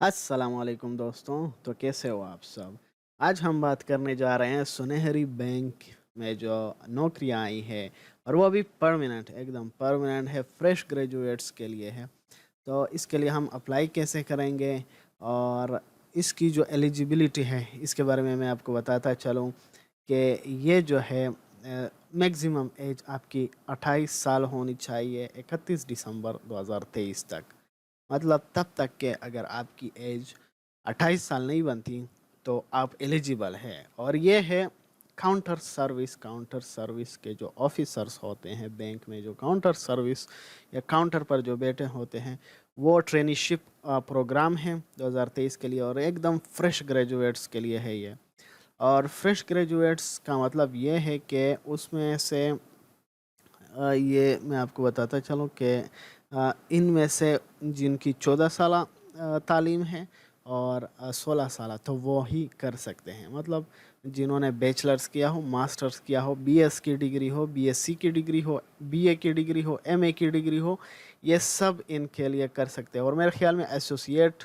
अस्सलामुअलैकुम दोस्तों। तो कैसे हो आप सब? आज हम बात करने जा रहे हैं सुनहरी बैंक में जो नौकरियां आई है, और वो भी परमानेंट, एकदम परमानेंट है, फ्रेश ग्रेजुएट्स के लिए है। तो इसके लिए हम अप्लाई कैसे करेंगे और इसकी जो एलिजिबिलिटी है इसके बारे में मैं आपको बताता चलूँ कि ये जो है मैक्सिमम एज आपकी 28 साल होनी चाहिए 31 दिसंबर 2023 तक। मतलब तब तक के अगर आपकी एज 28 साल नहीं बनती तो आप एलिजिबल है। और ये है काउंटर सर्विस के जो ऑफिसर्स होते हैं बैंक में, जो काउंटर सर्विस या काउंटर पर जो बैठे होते हैं, वो ट्रेनीशिप प्रोग्राम है 2023 के लिए, और एकदम फ्रेश ग्रेजुएट्स के लिए है ये। और फ्रेश ग्रेजुएट्स का मतलब ये है कि उसमें से ये मैं आपको बताता चलूँ कि इनमें से जिनकी 14 साल तालीम है और 16 साल, तो वो ही कर सकते हैं। मतलब जिन्होंने बैचलर्स किया हो, मास्टर्स किया हो, बीएस की डिग्री हो, बीएससी की डिग्री हो, बीए की डिग्री हो, एमए की डिग्री हो, ये सब इनके लिए कर सकते हैं। और मेरे ख्याल में एसोसिएट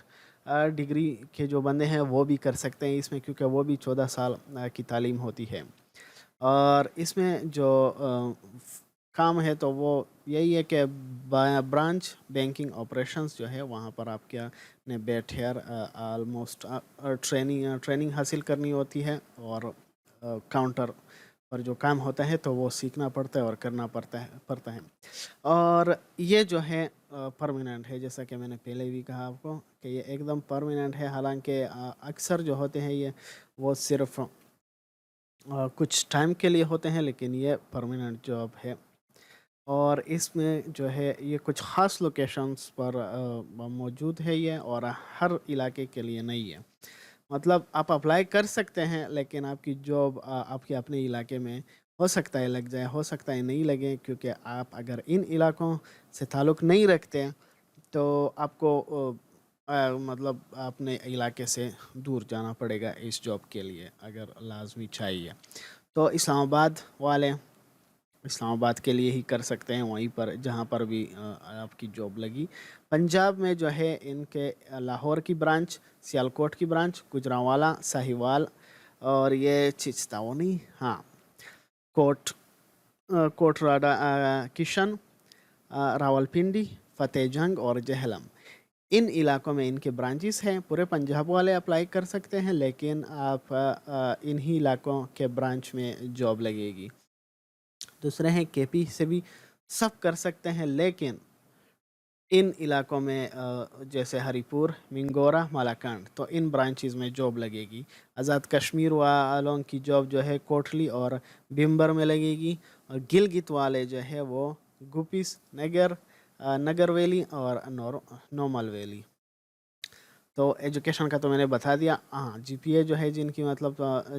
डिग्री के जो बंदे हैं वो भी कर सकते हैं इसमें, क्योंकि वो भी 14 साल की तालीम होती है। और इसमें जो काम है तो वो यही है कि ब्रांच बैंकिंग ऑपरेशंस जो है वहाँ पर आपके ने बैठकर ऑलमोस्ट ट्रेनिंग हासिल करनी होती है, और काउंटर पर जो काम होता है तो वो सीखना पड़ता है और करना पड़ता है। और ये जो है परमानेंट है, जैसा कि मैंने पहले भी कहा आपको कि ये एकदम परमानेंट है। हालांकि अक्सर जो होते हैं ये वो सिर्फ कुछ टाइम के लिए होते हैं, लेकिन ये परमानेंट जॉब है। और इसमें जो है ये कुछ ख़ास लोकेशंस पर मौजूद है ये, और हर इलाके के लिए नहीं है। मतलब आप अप्लाई कर सकते हैं, लेकिन आपकी जॉब आपके अपने इलाके में हो सकता है लग जाए, हो सकता है नहीं लगे, क्योंकि आप अगर इन इलाकों से ताल्लुक़ नहीं रखते तो आपको मतलब अपने इलाके से दूर जाना पड़ेगा इस जॉब के लिए, अगर लाजमी चाहिए। तो इस्लामाबाद वाले इस्लामाबाद के लिए ही कर सकते हैं, वहीं पर जहाँ पर भी आपकी जॉब लगी। पंजाब में जो है इनके लाहौर की ब्रांच, सियालकोट की ब्रांच, गुजरांवाला, साहिवाल, और ये चिचतावनी, हाँ, कोटराडा, किशन, रावलपिंडी, फतेहजंग और जहलम, इन इलाकों में इनके ब्रांचेस हैं। पूरे पंजाब वाले अप्लाई कर सकते हैं, लेकिन आप इन्हीं इलाकों के ब्रांच में जॉब लगेगी। दूसरे हैं केपी से भी सब कर सकते हैं, लेकिन इन इलाकों में जैसे हरीपुर, मिंगोरा, मालाकंड, तो इन ब्रांचेस में जॉब लगेगी। आज़ाद कश्मीर वालों की जॉब जो है कोटली और बिम्बर में लगेगी। और गिलगित वाले जो है वो गुपिस, नगर वैली और नोमल वैली। तो एजुकेशन का तो मैंने बता दिया। हाँ, जीपीए जो है जिनकी, मतलब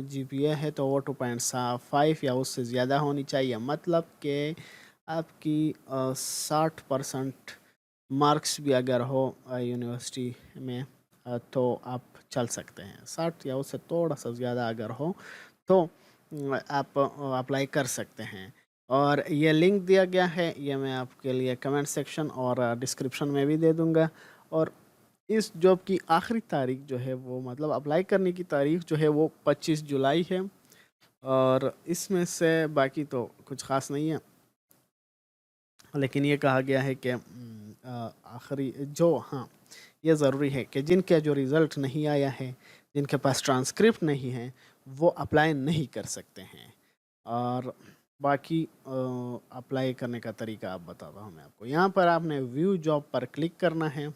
जीपीए है तो वो 2.5 या उससे ज़्यादा होनी चाहिए। मतलब कि आपकी 60% मार्क्स भी अगर हो यूनिवर्सिटी में तो आप चल सकते हैं। 60 या उससे थोड़ा सा ज़्यादा अगर हो तो आप अप्लाई कर सकते हैं। और ये लिंक दिया गया है, ये मैं आपके लिए कमेंट सेक्शन और डिस्क्रिप्शन में भी दे दूँगा। और इस जॉब की आखिरी तारीख जो है वो, मतलब अप्लाई करने की तारीख जो है वो 25 जुलाई है। और इसमें से बाकी तो कुछ ख़ास नहीं है, लेकिन ये कहा गया है कि आखिरी जो, हाँ, ये ज़रूरी है कि जिनका जो रिज़ल्ट नहीं आया है, जिनके पास ट्रांसक्रिप्ट नहीं है, वो अप्लाई नहीं कर सकते हैं। और बाकी अप्लाई करने का तरीका आप बताता हूँ मैं आपको। यहाँ पर आपने व्यू जॉब पर क्लिक करना है।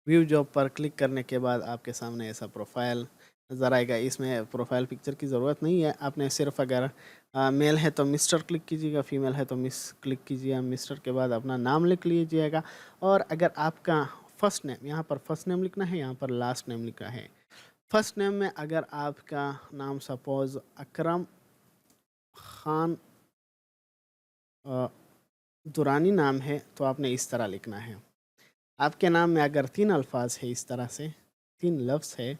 व्यू जॉब पर क्लिक करने के बाद आपके सामने ऐसा प्रोफाइल नज़र आएगा। इसमें प्रोफाइल पिक्चर की ज़रूरत नहीं है, आपने सिर्फ अगर मेल है तो मिस्टर क्लिक कीजिएगा, फीमेल है तो मिस क्लिक कीजिएगा। मिस्टर के बाद अपना नाम लिख लीजिएगा। और अगर आपका फर्स्ट नेम, यहाँ पर फर्स्ट नेम लिखना है, यहाँ पर लास्ट नेम लिखना है। फर्स्ट नेम में अगर आपका नाम सपोज़ अकरम खान दुरानी नाम है तो आपने इस तरह लिखना है। आपके नाम में अगर 3 अल्फाज है, इस तरह से 3 लफ्ज़ है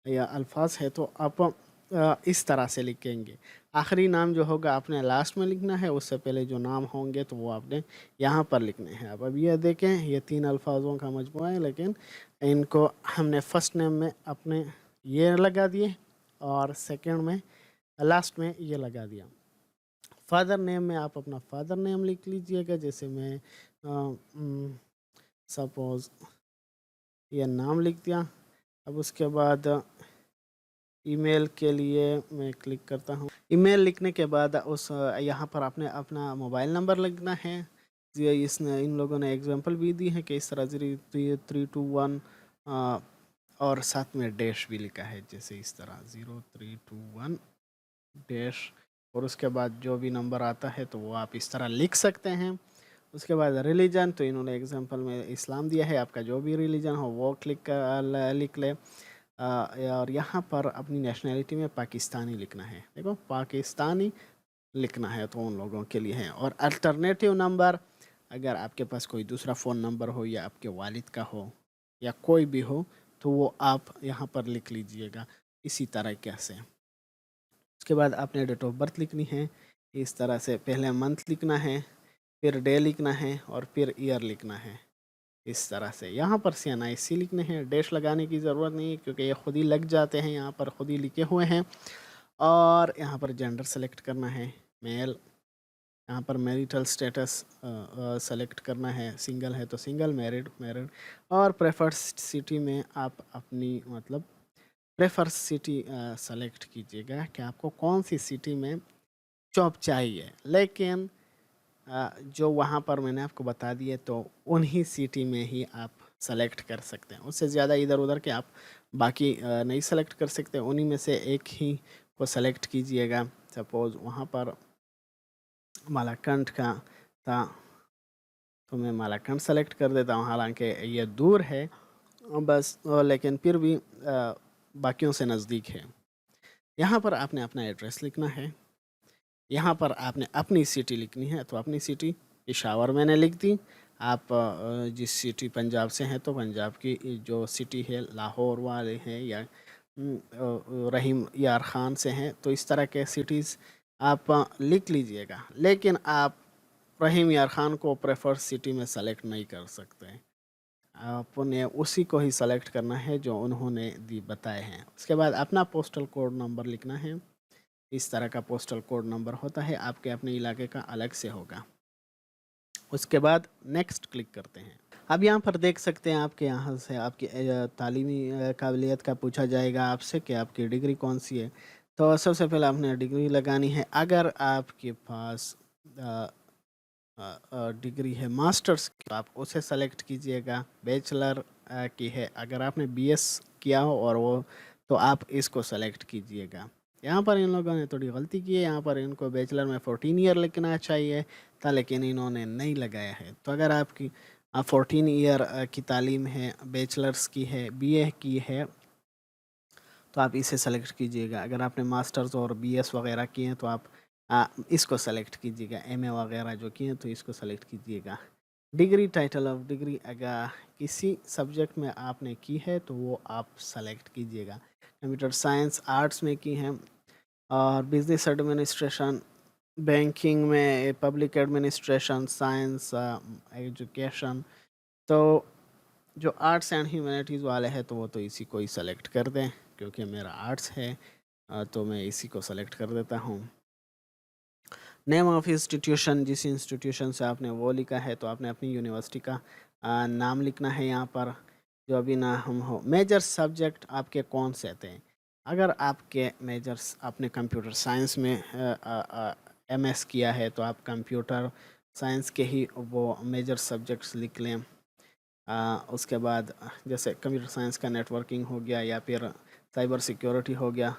या अल्फाज है, तो आप इस तरह से लिखेंगे। आखिरी नाम जो होगा आपने लास्ट में लिखना है, उससे पहले जो नाम होंगे तो वो आपने यहाँ पर लिखने हैं। अब ये देखें, ये 3 अल्फाजों का मजमूआ है, लेकिन इनको हमने फर्स्ट नेम में अपने ये लगा दिए और सेकंड में लास्ट में ये लगा दिया। फादर नेम में आप अपना फादर नेम लिख लीजिएगा, जैसे मैं सपोज़ ये नाम लिख दिया। अब उसके बाद ईमेल के लिए मैं क्लिक करता हूँ। ईमेल लिखने के बाद उस यहाँ पर आपने अपना मोबाइल नंबर लिखना है। ये इसने इन लोगों ने एग्जांपल भी दी है कि इस तरह 0321 और साथ में डैश भी लिखा है, जैसे इस तरह 0321 डैश, और उसके बाद जो भी नंबर आता है तो वो आप इस तरह लिख सकते हैं। उसके बाद रिलीजन, तो इन्होंने एग्जांपल में इस्लाम दिया है, आपका जो भी रिलीजन हो वो लिख ले। और यहाँ पर अपनी नेशनैलिटी में पाकिस्तानी लिखना है। देखो पाकिस्तानी लिखना है तो उन लोगों के लिए है। और अल्टरनेटिव नंबर, अगर आपके पास कोई दूसरा फ़ोन नंबर हो या आपके वालिद का हो या कोई भी हो तो वो आप यहाँ पर लिख लीजिएगा इसी तरीके से। उसके बाद आपने डेट ऑफ बर्थ लिखनी है इस तरह से, पहले मंथ लिखना है, फिर डे लिखना है और फिर ईयर लिखना है इस तरह से। यहाँ पर CNIC लिखने हैं, डैश लगाने की ज़रूरत नहीं है क्योंकि ये खुद ही लग जाते हैं, यहाँ पर खुद ही लिखे हुए हैं। और यहाँ पर जेंडर सेलेक्ट करना है, मेल। यहाँ पर मैरिटल स्टेटस सेलेक्ट करना है, सिंगल है तो सिंगल, मैरिड मैरिड। और प्रेफर्ड सिटी में आप अपनी मतलब प्रेफर सिटी सेलेक्ट कीजिएगा कि आपको कौन सी सिटी में जॉब चाहिए। लेकिन जो वहाँ पर मैंने आपको बता दिए तो उन्हीं सिटी में ही आप सेलेक्ट कर सकते हैं, उससे ज़्यादा इधर उधर के आप बाकी नहीं सेलेक्ट कर सकते। उन्हीं में से एक ही को सेलेक्ट कीजिएगा। सपोज़ वहाँ पर मालाकंठ का था तो मैं मालाकंठ सेलेक्ट कर देता हूँ, हालांकि ये दूर है बस, लेकिन फिर भी बाकियों से नज़दीक है। यहाँ पर आपने अपना एड्रेस लिखना है, यहाँ पर आपने अपनी सिटी लिखनी है, तो अपनी सिटी पेशावर मैंने लिख दी। आप जिस सिटी पंजाब से हैं तो पंजाब की जो सिटी है, लाहौर वाले हैं या रहीम यार ख़ान से हैं तो इस तरह के सिटीज़ आप लिख लीजिएगा। लेकिन आप रहीम यार ख़ान को प्रेफर्ड सिटी में सेलेक्ट नहीं कर सकते, आपने उसी को ही सेलेक्ट करना है जो उन्होंने बताए हैं। उसके बाद अपना पोस्टल कोड नंबर लिखना है, इस तरह का पोस्टल कोड नंबर होता है, आपके अपने इलाके का अलग से होगा। उसके बाद नेक्स्ट क्लिक करते हैं। अब यहाँ पर देख सकते हैं आपके यहाँ से आपकी तालीमी काबिलियत का पूछा जाएगा आपसे कि आपकी डिग्री कौन सी है। तो सबसे पहले आपने डिग्री लगानी है। अगर आपके पास डिग्री है मास्टर्स की तो आप उसे सेलेक्ट कीजिएगा। बैचलर की है, अगर आपने BS किया हो और वो, तो आप इसको सेलेक्ट कीजिएगा। यहाँ पर इन लोगों ने थोड़ी गलती की है, यहाँ पर इनको बैचलर में 14 ईयर लिखना चाहिए था, लेकिन इन्होंने नहीं लगाया है। तो अगर आपकी 14 ईयर की तालीम है, बैचलर्स की है, BA की है, तो आप इसे सेलेक्ट कीजिएगा। अगर आपने मास्टर्स और BS वगैरह किए हैं तो आप इसको सेलेक्ट कीजिएगा। MA वगैरह जो किए हैं तो इसको सेलेक्ट कीजिएगा। डिग्री, टाइटल ऑफ डिग्री अगर किसी सब्जेक्ट में आपने की है तो वो आप सेलेक्ट कीजिएगा। कंप्यूटर साइंस आर्ट्स में की है और बिजनेस एडमिनिस्ट्रेशन, बैंकिंग में, पब्लिक एडमिनिस्ट्रेशन, साइंस, एजुकेशन। तो जो आर्ट्स एंड ह्यूमैनिटीज़ वाले हैं तो वो तो इसी को ही सेलेक्ट कर दें, क्योंकि मेरा आर्ट्स है तो मैं इसी को सेलेक्ट कर देता हूँ। नेम ऑफ इंस्टीट्यूशन, जिस इंस्टीट्यूशन से आपने वो लिखा है तो आपने अपनी यूनिवर्सिटी का नाम लिखना है यहाँ पर, जो भी नाम हो। मेजर सब्जेक्ट आपके कौन से थे? अगर आपके मेजर्स, आपने कंप्यूटर साइंस में MS किया है तो आप कंप्यूटर साइंस के ही वो मेजर सब्जेक्ट्स लिख लें। उसके बाद जैसे कंप्यूटर साइंस का नेटवर्किंग हो गया या फिर साइबर सिक्योरिटी हो गया,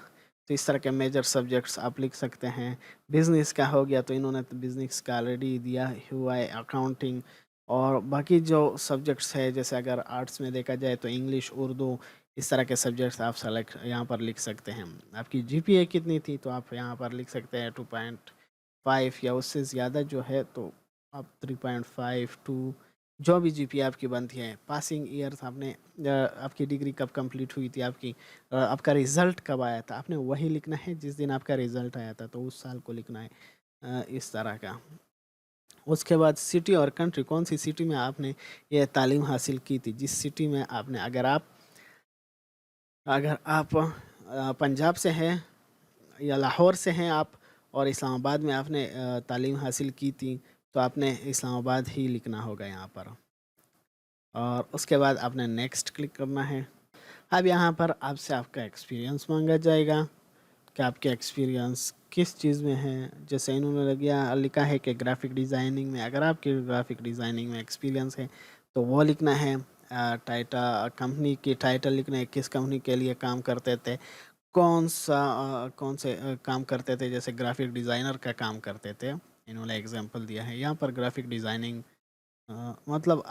तो इस तरह के मेजर सब्जेक्ट्स आप लिख सकते हैं। बिज़नेस का हो गया तो इन्होंने तो बिज़नेस का ऑलरेडी दिया हुआ है, अकाउंटिंग। और बाकी जो सब्जेक्ट्स है, जैसे अगर आर्ट्स में देखा जाए तो इंग्लिश, उर्दू, इस तरह के सब्जेक्ट्स आप सेलेक्ट यहाँ पर लिख सकते हैं। आपकी GPA कितनी थी तो आप यहाँ पर लिख सकते हैं 2.5 या उससे ज़्यादा जो है तो आप 3.5 2 जो भी जीपीए आपकी बनती है, पासिंग ईयर्स आपने आपकी डिग्री कब कंप्लीट हुई थी, आपकी आपका रिज़ल्ट कब आया था, आपने वही लिखना है जिस दिन आपका रिज़ल्ट आया था, तो उस साल को लिखना है इस तरह का। उसके बाद सिटी और कंट्री, कौन सी सिटी में आपने ये तालीम हासिल की थी, जिस सिटी में आपने, अगर आप पंजाब से हैं या लाहौर से हैं आप और इस्लामाबाद में आपने तालीम हासिल की थी, तो आपने इस्लामाबाद ही लिखना होगा यहाँ पर। और उसके बाद आपने नेक्स्ट क्लिक करना है। अब यहाँ पर आपसे आपका एक्सपीरियंस मांगा जाएगा कि आपके एक्सपीरियंस किस चीज़ में है। जैसे इन्होंने लिखा है कि ग्राफिक डिज़ाइनिंग में, अगर आपके ग्राफिक डिज़ाइनिंग में एक्सपीरियंस है तो वो लिखना है। टाइटल, कंपनी की टाइटल लिखना है, किस कंपनी के लिए काम करते थे, कौन से काम करते थे, जैसे ग्राफिक डिज़ाइनर का काम करते थे। इन्होंने एग्जांपल दिया है यहाँ पर ग्राफिक डिज़ाइनिंग, मतलब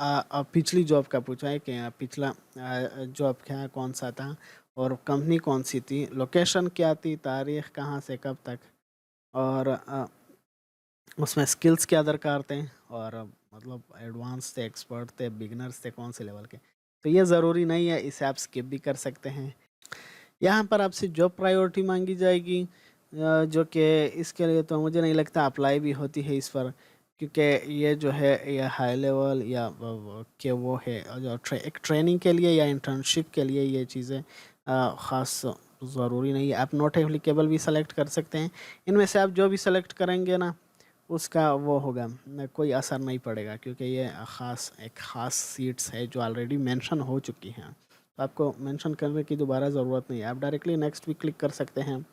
पिछली जॉब का पूछा है कि पिछला जॉब क्या कौन सा था और कंपनी कौन सी थी, लोकेशन क्या थी, तारीख कहाँ से कब तक, और उसमें स्किल्स क्या दरकार थे, और मतलब एडवांस थे, एक्सपर्ट थे, बिगनर्स थे, कौन से लेवल के। तो ये ज़रूरी नहीं है, इसे आप स्किप भी कर सकते हैं। यहाँ पर आपसे जॉब प्रायोरिटी मांगी जाएगी, जो कि इसके लिए तो मुझे नहीं लगता अप्लाई भी होती है इस पर, क्योंकि ये जो है ये हाई लेवल या के वो है जो एक ट्रेनिंग के लिए या इंटर्नशिप के लिए ये चीज़ें ख़ास ज़रूरी नहीं है। आप नॉट एप्लीकेबल भी सेलेक्ट कर सकते हैं। इनमें से आप जो भी सेलेक्ट करेंगे ना, उसका वो होगा कोई असर नहीं पड़ेगा, क्योंकि ये एक ख़ास सीट्स है जो ऑलरेडी मेंशन हो चुकी हैं। तो आपको मेंशन करने की दोबारा ज़रूरत नहीं है, आप डायरेक्टली नेक्स्ट भी क्लिक कर सकते हैं।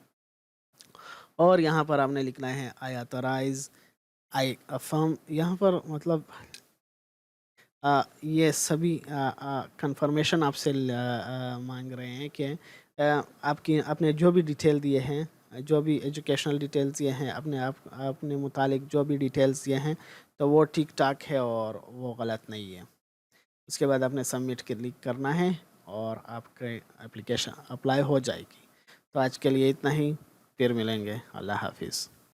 और यहाँ पर आपने लिखना है आई ऑथराइज, आई अफर्म। यहाँ पर मतलब ये सभी कंफर्मेशन आपसे मांग रहे हैं कि आपकी आपने जो भी डिटेल दिए हैं, जो भी एजुकेशनल डिटेल्स दिए हैं, अपने मुतालिक जो भी डिटेल्स दिए हैं, तो वो ठीक ठाक है और वो गलत नहीं है। उसके बाद आपने सबमिट क्लिक करना है और आपके एप्लीकेशन अप्लाई हो जाएगी। तो आज के लिए इतना ही, फिर मिलेंगे। अल्लाह हाफिज़।